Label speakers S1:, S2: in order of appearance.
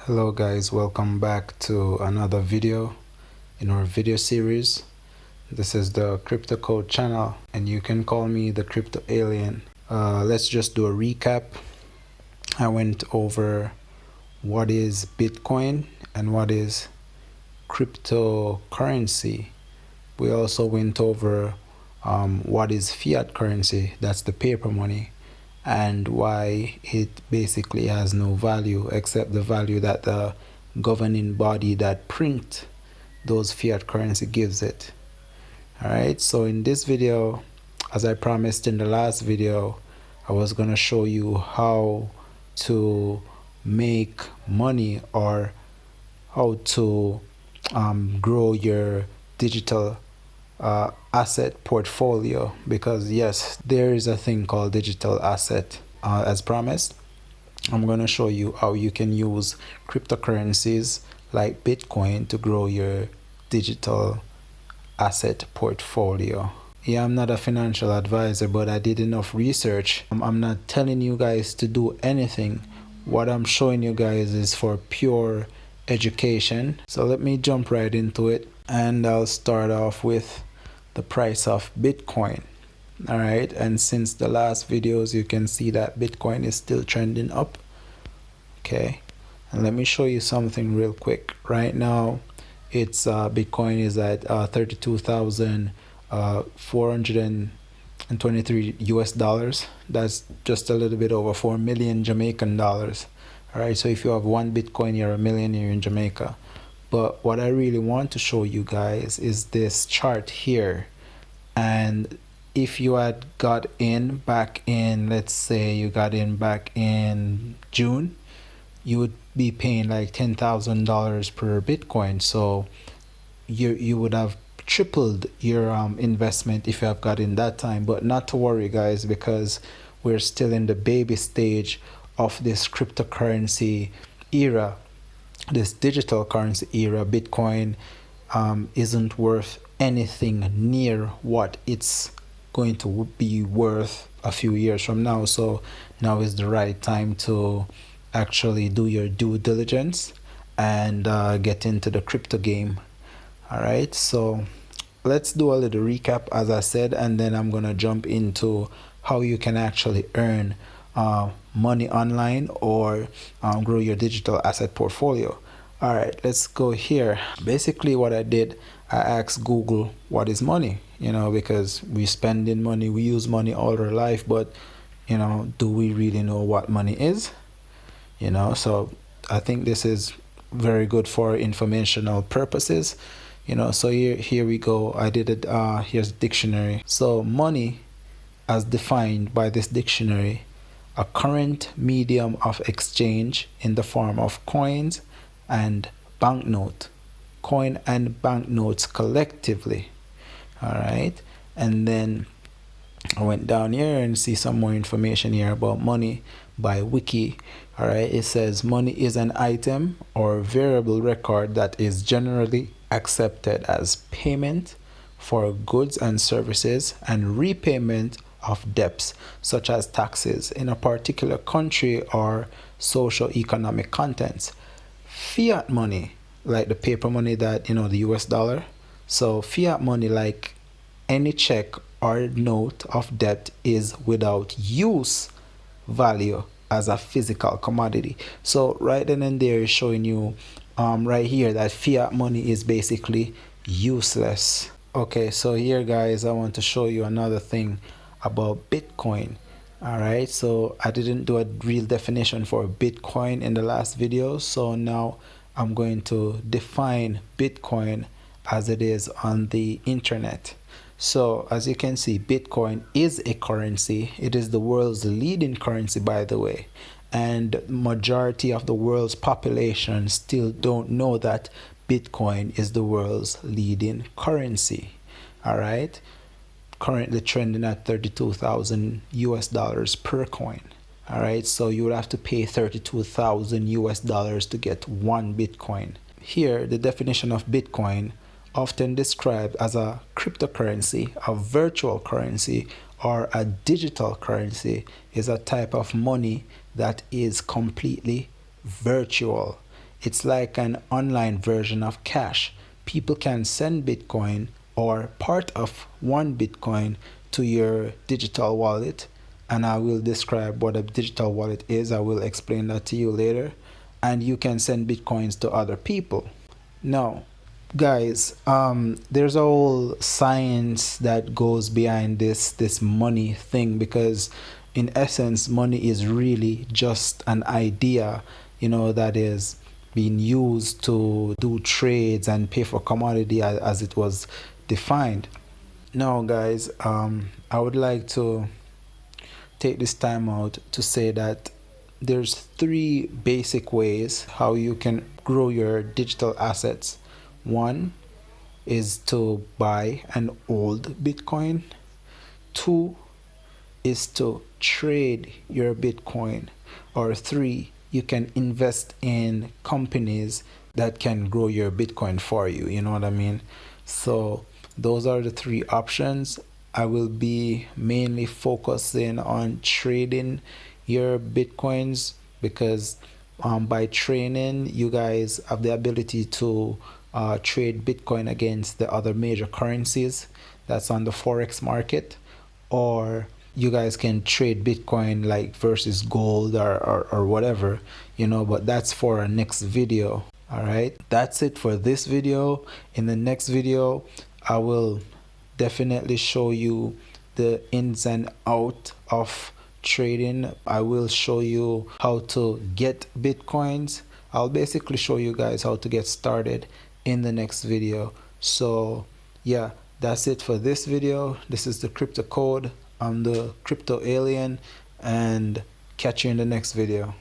S1: Hello guys, welcome back to another video in our video series. This is the Crypto Code channel and you can call me the Crypto Alien. Let's just do a recap. I went over what is Bitcoin and what is cryptocurrency. We also went over what is fiat currency, that's the paper money, and why it basically has no value except the value that the governing body that print those fiat currency gives it. Alright, so in this video, as I promised in the last video, I was going to show you how to make money or how to grow your digital asset portfolio, because yes, there is a thing called digital asset. As promised, I'm going to show you how you can use cryptocurrencies like Bitcoin to grow your digital asset portfolio. Yeah, I'm not a financial advisor, but I did enough research. I'm not telling you guys to do anything. What I'm showing you guys is for pure education. So let me jump right into it, and I'll start off with the price of Bitcoin. All right, and since the last videos, you can see that Bitcoin is still trending up. Okay, and let me show you something real quick. Right now, it's Bitcoin is at 32,423 US dollars. That's just a little bit over 4 million Jamaican dollars. All right, so if you have one Bitcoin, you're a millionaire in Jamaica. But what I really want to show you guys is this chart here. And if you had got in back in, let's say you got in back in June, you would be paying like $10,000 per Bitcoin. So you would have tripled your investment if you have got in that time. But not to worry, guys, because we're still in the baby stage of this cryptocurrency era, this digital currency era. Bitcoin isn't worth anything near what it's going to be worth a few years from now. So now is the right time to actually do your due diligence and get into the crypto game. All right, so let's do a little recap, as I said, and then I'm gonna jump into how you can actually earn money online or grow your digital asset portfolio. All right, let's go here. Basically what I did, I asked Google, what is money? Because we spending money, we use money all our life, but do we really know what money is? So I think this is very good for informational purposes. So here we go. I did it. Here's the dictionary. So money, as defined by this dictionary, a current medium of exchange in the form of coins and banknote. Coin and banknotes collectively. All right. And then I went down here and see some more information here about money by Wiki. All right, it says money is an item or variable record that is generally accepted as payment for goods and services and repayment of debts such as taxes in a particular country or socio-economic contents. Fiat money, like the paper money that, the US dollar. So fiat money, like any check or note of debt, is without use value as a physical commodity. So right then and there is showing you right here that fiat money is basically useless. Okay, so here guys, I want to show you another thing about Bitcoin. All right, so I didn't do a real definition for Bitcoin in the last video, so now I'm going to define Bitcoin as it is on the internet. So as you can see, Bitcoin is a currency. It is the world's leading currency, by the way. And majority of the world's population still don't know that Bitcoin is the world's leading currency. All right. Currently trending at 32,000 US dollars per coin. All right. So you would have to pay 32,000 US dollars to get one Bitcoin. Here, the definition of Bitcoin, often described as a cryptocurrency, a virtual currency, or a digital currency, is a type of money that is completely virtual. It's like an online version of cash. People can send Bitcoin or part of one Bitcoin to your digital wallet, and I will describe what a digital wallet is. I will explain that to you later. And you can send Bitcoins to other people. Now, guys, there's a whole science that goes behind this money thing, because in essence money is really just an idea, that is being used to do trades and pay for commodity as it was defined. Now, guys, I would like to take this time out to say that there's three basic ways how you can grow your digital assets. One is to buy an old Bitcoin. Two is to trade your Bitcoin. Or three, you can invest in companies that can grow your Bitcoin for you. You know what I mean? So those are the three options. I will be mainly focusing on trading your Bitcoins, because by trading, you guys have the ability to trade Bitcoin against the other major currencies that's on the Forex market, or you guys can trade Bitcoin like versus gold or whatever, but that's for our next video. All right, that's it for this video. In the next video, I will definitely show you the ins and out of trading. I will show you how to get Bitcoins. I'll basically show you guys how to get started in the next video. So yeah, that's it for this video. This is the crypto code. I'm the crypto alien, and catch you in the next video.